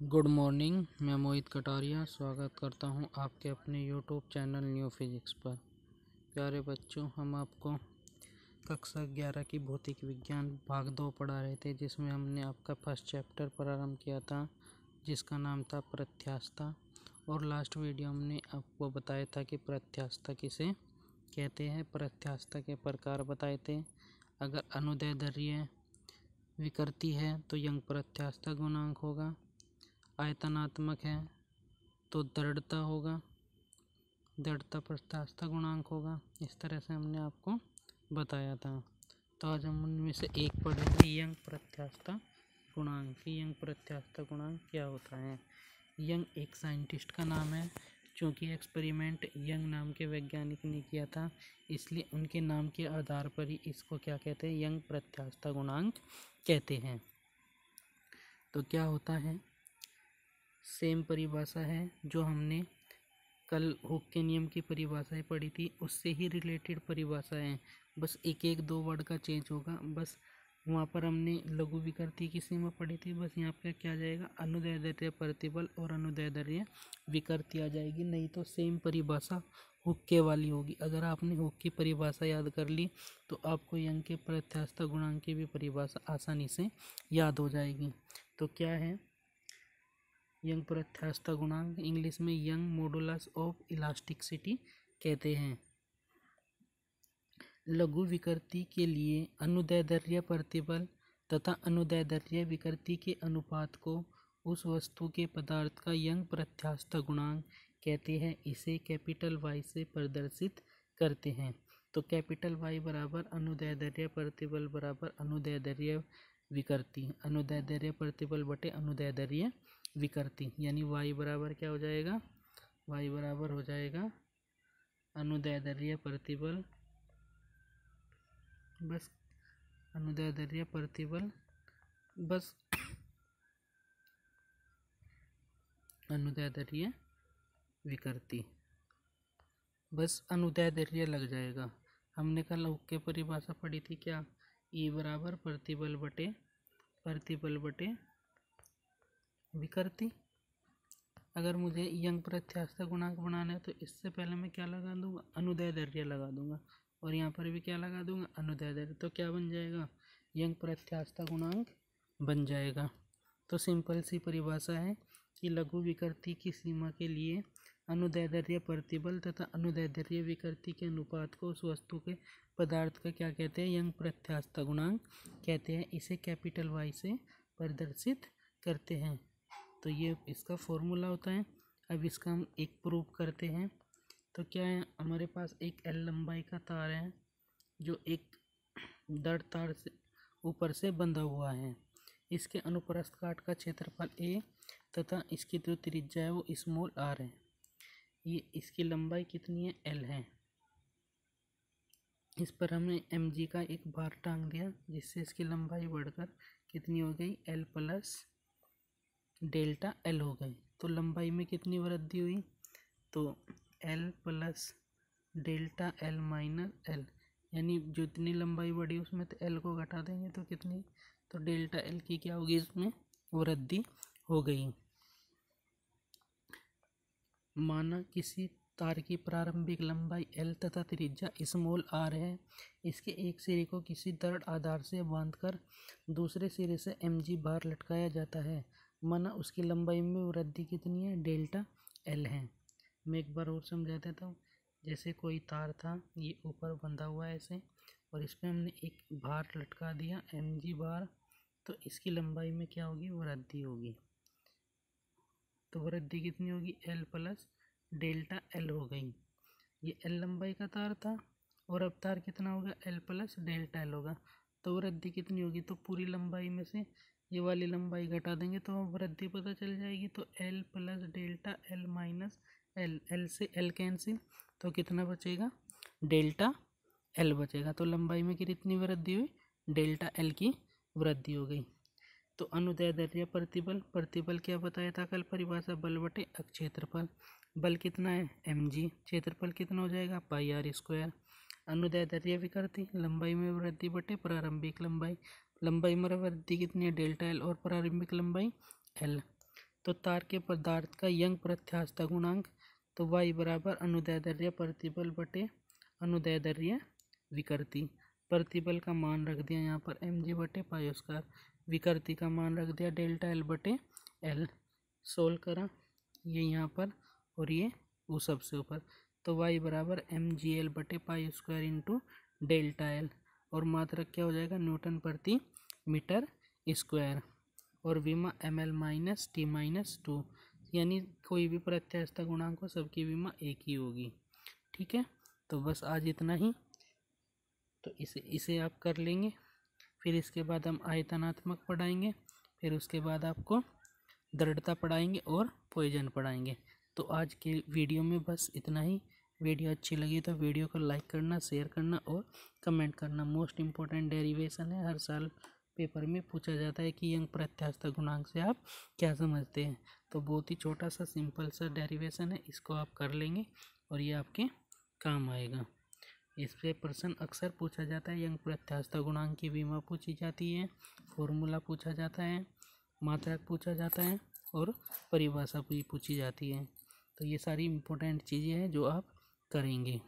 Good morning. मैं मोहित कटारिया स्वागत करता हूं आपके अपने यूट्यूब चैनल न्यू फिजिक्स पर। प्यारे बच्चों, हम आपको कक्षा 11 की भौतिक विज्ञान भाग 2 पढ़ा रहे थे, जिसमें हमने आपका फर्स्ट चैप्टर प्रारंभ किया था, जिसका नाम था प्रत्यास्थता। और लास्ट वीडियो हमने आपको बताया था कि प्रत्यास्थता किसे कहते हैं, प्रत्यास्थता के प्रकार बताए थे। अगर अनुदैर्ध्य विकृति है तो यंग प्रत्यास्थता गुणांक होगा, आयतनात्मक है तो दृढ़ता होगा, दृढ़ता प्रत्यास्थता गुणांक होगा। इस तरह से हमने आपको बताया था। तो आज हम उनमें से एक पढ़ेंगे, यंग प्रत्यास्थता गुणांक। यंग प्रत्यास्थता गुणांक क्या होता है? यंग एक साइंटिस्ट का नाम है। चूँकि एक्सपेरिमेंट यंग नाम के वैज्ञानिक ने किया था, इसलिए उनके नाम के आधार पर ही इसको क्या कहते हैं, यंग प्रत्यास्थता गुणांक कहते हैं। तो क्या होता है, सेम परिभाषा है जो हमने कल हुक के नियम की परिभाषाएं पढ़ी थी, उससे ही रिलेटेड परिभाषा है। बस एक दो वर्ड का चेंज होगा। बस वहाँ पर हमने लघु विकृति की सीमा पढ़ी थी, बस यहाँ पे क्या जाएगा, अनुदैर्ध्य प्रतिबल और अनुदैर्ध्य विकृति आ जाएगी। नहीं तो सेम परिभाषा हुक के वाली होगी। अगर आपने हुक की परिभाषा याद कर ली तो आपको यंग के प्रत्यास्थता गुणांक की भी परिभाषा आसानी से याद हो जाएगी। तो क्या है यंग प्रत्यास्थता गुणांक? इंग्लिश में यंग मॉडुलस ऑफ इलास्टिसिटी कहते हैं। लघु विकृति के लिए अनुदैर्ध्य प्रतिबल तथा अनुदैर्ध्य विकृति के अनुपात को उस वस्तु के पदार्थ का यंग प्रत्यास्थता गुणांक कहते हैं। इसे कैपिटल वाई से प्रदर्शित करते हैं। तो कैपिटल वाई बराबर अनुदैर्ध्य प्रतिबल बराबर अनुदैर्ध्य विकृति, अनुदैर्ध्य प्रतिबल बटे अनुदैर्ध्य विकृति, यानी y बराबर क्या हो जाएगा, y बराबर हो जाएगा अनुदैर्ध्य प्रतिबल, बस अनुदैर्ध्य प्रतिबल, बस अनुदैर्ध्य विकृति, बस अनुदैर्ध्य लग जाएगा। हमने कल हुक के परिभाषा पढ़ी थी, क्या, E बराबर प्रतिबल बटे विकृति। अगर मुझे यंग प्रत्यास्थता गुणांक बनाना है तो इससे पहले मैं क्या लगा दूंगा, अनुदैर्ध्य लगा दूंगा, और यहाँ पर भी क्या लगा दूंगा, अनुदैर्ध्य। तो क्या बन जाएगा, यंग प्रत्यास्थता गुणांक बन जाएगा। तो सिंपल सी परिभाषा है कि लघु विकृति की सीमा के लिए अनुदैर्ध्य प्रतिबल तथा अनुदैर्ध्य विकृति के अनुपात को उस वस्तु के पदार्थ का क्या कहते हैं, यंग प्रत्यास्थता गुणांक कहते हैं। इसे कैपिटल वाई से प्रदर्शित करते हैं। तो ये इसका फॉर्मूला होता है। अब इसका हम एक प्रूफ करते हैं। तो क्या है, हमारे पास एक एल लंबाई का तार है जो एक दड़ तार से ऊपर से बंधा हुआ है। इसके अनुप्रस्थ काट का क्षेत्रफल ए तथा इसकी जो त्रिज्या है वो स्मॉल आर है। ये इसकी लंबाई कितनी है, एल है। इस पर हमने एम जी का एक भार टांग दिया, जिससे इसकी लंबाई बढ़कर कितनी हो गई, एल प्लस डेल्टा एल हो गई। तो लंबाई में कितनी वृद्धि हुई, तो L plus delta L minus L, यानी जितनी लंबाई बढ़ी उसमें तो एल को घटा देंगे तो कितनी, तो डेल्टा एल की क्या होगी, इसमें वृद्धि हो गई। माना किसी तार की प्रारंभिक लंबाई एल तथा त्रिज्या स्मॉल आर है। इसके एक सिरे को किसी दृढ़ आधार से बांधकर दूसरे सिरे से एम जी भार लटकाया जाता है। माना उसकी लंबाई में वृद्धि कितनी है, डेल्टा एल है। मैं एक बार और समझा देता हूँ। जैसे कोई तार था, ये ऊपर बंधा हुआ है ऐसे, और इस पर हमने एक भार लटका दिया, एम जी भार, तो इसकी लंबाई में क्या होगी, वृद्धि होगी। तो वृद्धि कितनी होगी, एल प्लस डेल्टा एल हो गई। ये एल लंबाई का तार था, और अब तार कितना होगा, एल प्लस डेल्टा एल होगा। तो वृद्धि कितनी होगी, तो पूरी लंबाई में से ये वाली लंबाई घटा देंगे तो वृद्धि पता चल जाएगी। तो L plus delta L minus L, L से एल कैंसिल, तो कितना बचेगा, डेल्टा एल बचेगा। तो लंबाई में कितनी वृद्धि हुई, डेल्टा एल की वृद्धि हो गई। तो अनुदैर्ध्य प्रतिबल क्या बताया था कल परिभाषा, बल बटे क्षेत्रफल। बल कितना है, एम जी, क्षेत्रफल कितना हो जाएगा, पाई आर स्क्वायर। अनुदैर्ध्य विकृति लंबाई में वृद्धि बटे प्रारंभिक लंबाई, लंबाई में वृद्धि कितनी है, डेल्टा एल, और प्रारंभिक लंबाई एल। तो तार के पदार्थ का यंग प्रत्यास्थता गुणांक, तो y बराबर अनुदैर्ध्य प्रतिबल बटे अनुदैर्ध्य विकृति। प्रतिबल का मान रख दिया यहाँ पर mg बटे पाई स्क्वायर, विकृति का मान रख दिया डेल्टा एल बटे एल। सोल्व करा ये यहाँ पर और ये वो सबसे ऊपर, तो y बराबर mgl बटे pi square into delta L, और मात्रक क्या हो जाएगा न्यूटन प्रति मीटर स्क्वायर, और विमा ml माइनस टी माइनस 2, यानी कोई भी प्रत्यास्थता गुणांक हो सबकी विमा एक ही होगी। ठीक है, तो बस आज इतना ही। तो इसे आप कर लेंगे, फिर इसके बाद हम आयतनात्मक पढ़ाएंगे, फिर उसके बाद आपको दृढ़ता पढ़ाएंगे और पॉइजन पढ़ाएंगे। तो आज के वीडियो में बस इतना ही। वीडियो अच्छी लगी तो वीडियो को लाइक करना, शेयर करना और कमेंट करना। मोस्ट इम्पोर्टेंट डेरिवेशन है, हर साल पेपर में पूछा जाता है कि यंग प्रत्यास्थता गुणांक से आप क्या समझते हैं। तो बहुत ही छोटा सा सिंपल सा डेरिवेशन है, इसको आप कर लेंगे और ये आपके काम आएगा। इससे प्रश्न अक्सर पूछा जाता है, यंग प्रत्यास्थता गुणांक की विमा पूछी जाती है, फॉर्मूला पूछा जाता है, मात्रक पूछा जाता है और परिभाषा भी पूछी जाती है। तो ये सारी इम्पोर्टेंट चीज़ें हैं जो आप करेंगे।